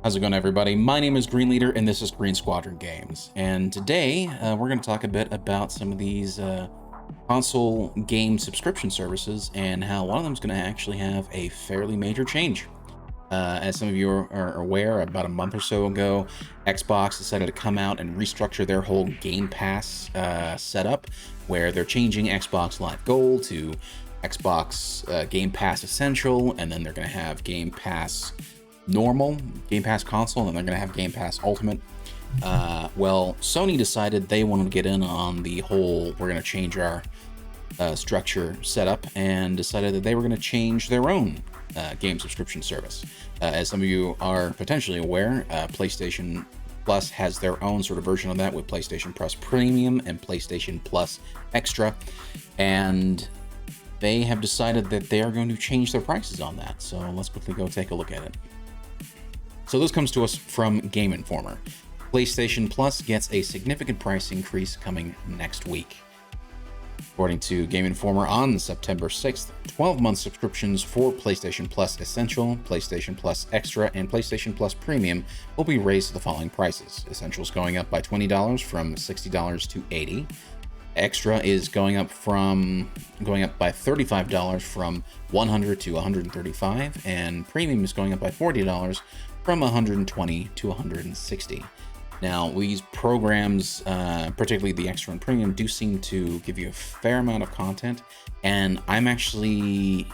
How's it going, everybody? My name is Green Leader, and this is Green Squadron Games. And today, we're going to talk a bit about some of these console game subscription services and how one of them is going to actually have a fairly major change. As some of you are aware, about a month or so ago, Xbox decided to come out and restructure their whole Game Pass setup, where they're changing Xbox Live Gold to Xbox Game Pass Essential, and then they're going to have Game Pass Normal, Game Pass Console, and they're going to have Game Pass Ultimate. Well, Sony decided they wanted to get in on the whole, we're going to change our structure setup, and decided that they were going to change their own game subscription service. As some of you are potentially aware, PlayStation Plus has their own sort of version of that with PlayStation Plus Premium and PlayStation Plus Extra, and they have decided that they are going to change their prices on that. So let's quickly go take a look at it. So this comes to us from Game Informer. PlayStation Plus gets a significant price increase coming next week. According to Game Informer, on September 6th, 12-month subscriptions for PlayStation Plus Essential, PlayStation Plus Extra, and PlayStation Plus Premium will be raised to the following prices. Essential's going up by $20 from $60 to $80. Extra is going up by $35 from $100 to $135, and Premium is going up by $40 from $120 to $160. Now, these programs, particularly the Extra and Premium, do seem to give you a fair amount of content, and I'm actually,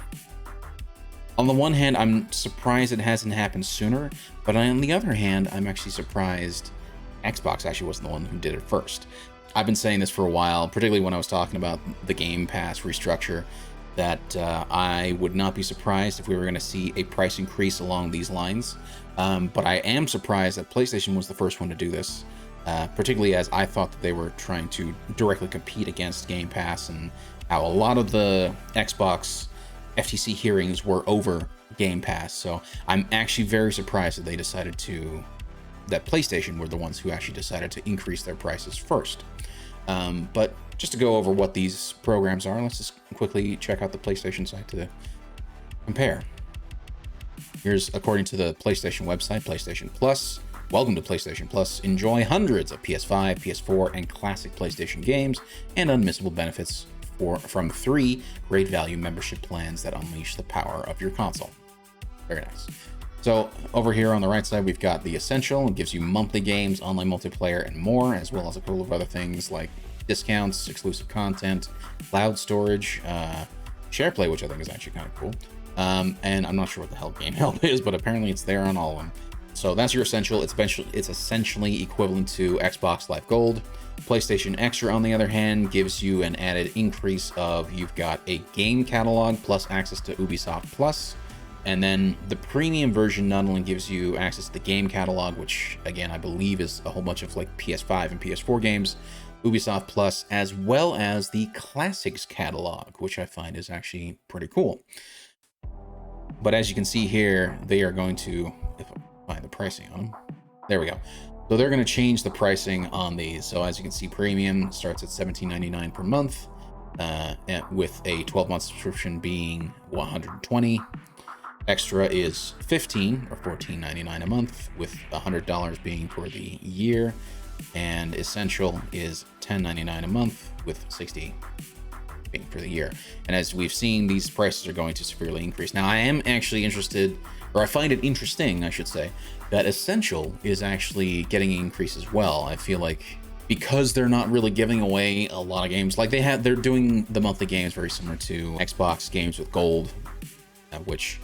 on the one hand, I'm surprised it hasn't happened sooner, but on the other hand, I'm actually surprised Xbox actually wasn't the one who did it first. I've been saying this for a while, particularly when I was talking about the Game Pass restructure, that I would not be surprised if we were going to see a price increase along these lines. But I am surprised that PlayStation was the first one to do this, particularly as I thought that they were trying to directly compete against Game Pass, and how a lot of the Xbox FTC hearings were over Game Pass. So I'm actually very surprised that that PlayStation were the ones who actually decided to increase their prices first. But just to go over what these programs are, let's just quickly check out the PlayStation site to compare. Here's, according to the PlayStation website, PlayStation Plus. Welcome to PlayStation Plus. Enjoy hundreds of PS5, PS4, and classic PlayStation games, and unmissable benefits from 3 great value membership plans that unleash the power of your console. Very nice. So over here on the right side, we've got the Essential. It gives you monthly games, online multiplayer, and more, as well as a couple of other things like discounts, exclusive content, cloud storage, SharePlay, which I think is actually kind of cool. And I'm not sure what the hell Game Help is, but apparently it's there on all of them. So that's your Essential. It's essentially equivalent to Xbox Live Gold. PlayStation Extra, on the other hand, gives you an added increase of, you've got a game catalog plus access to Ubisoft Plus. And then the premium version not only gives you access to the game catalog, which again, I believe is a whole bunch of like PS5 and PS4 games, Ubisoft Plus, as well as the classics catalog, which I find is actually pretty cool. But as you can see here, they are going to, if I find the pricing on them, there we go. So they're going to change the pricing on these. So as you can see, premium starts at $17.99 per month, with a 12-month subscription being $120. Extra is $15 or $14.99 a month, with $100 being for the year, and Essential is $10.99 a month, with $60 being for the year. And as we've seen, these prices are going to severely increase. Now, I am actually interested, or I find it interesting, I should say, that Essential is actually getting an increase as well. I feel like because they're not really giving away a lot of games, like they're doing the monthly games very similar to Xbox games with Gold, which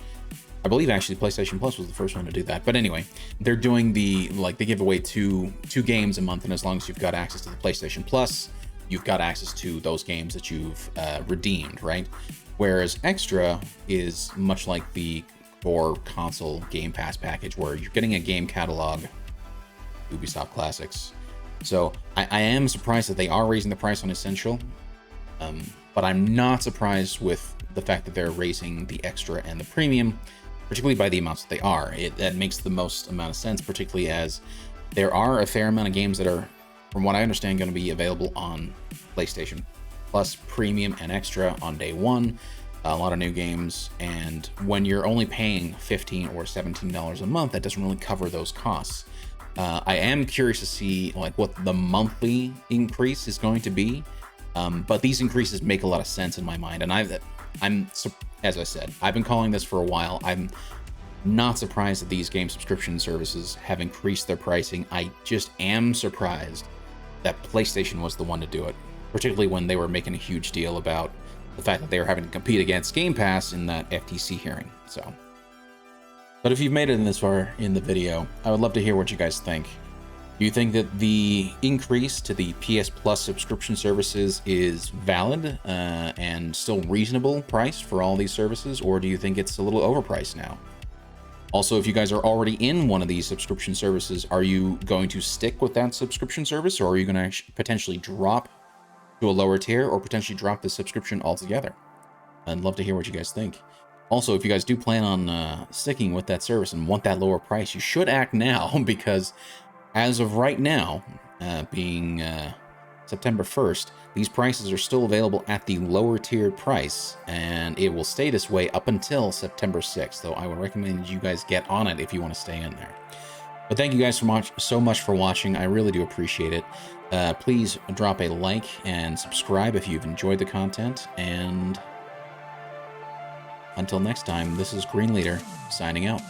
I believe actually PlayStation Plus was the first one to do that. But anyway, they're doing they give away two games a month, and as long as you've got access to the PlayStation Plus, you've got access to those games that you've redeemed, right? Whereas Extra is much like the core console Game Pass package, where you're getting a game catalog, Ubisoft Classics. So I am surprised that they are raising the price on Essential, but I'm not surprised with the fact that they're raising the Extra and the Premium, particularly by the amounts that they are. That makes the most amount of sense, particularly as there are a fair amount of games that are, from what I understand, going to be available on PlayStation Plus Premium and Extra on day one. a lot of new games, and when you're only paying $15 or $17 a month, that doesn't really cover those costs. I am curious to see like what the monthly increase is going to be, but these increases make a lot of sense in my mind, and as I said, I've been calling this for a while. I'm not surprised that these game subscription services have increased their pricing. I just am surprised that PlayStation was the one to do it, particularly when they were making a huge deal about the fact that they were having to compete against Game Pass in that FTC hearing. So, but if you've made it in this far in the video, I would love to hear what you guys think. Do you think that the increase to the PS Plus subscription services is valid and still reasonable price for all these services, or do you think it's a little overpriced now? Also, if you guys are already in one of these subscription services, are you going to stick with that subscription service, or are you going to potentially drop to a lower tier or potentially drop the subscription altogether? I'd love to hear what you guys think. Also, if you guys do plan on sticking with that service and want that lower price, you should act now, because as of right now, being September 1st, these prices are still available at the lower tiered price, and it will stay this way up until September 6th, though I would recommend you guys get on it if you want to stay in there. But thank you guys so much for watching. I really do appreciate it. Please drop a like and subscribe if you've enjoyed the content, and until next time, this is Green Leader signing out.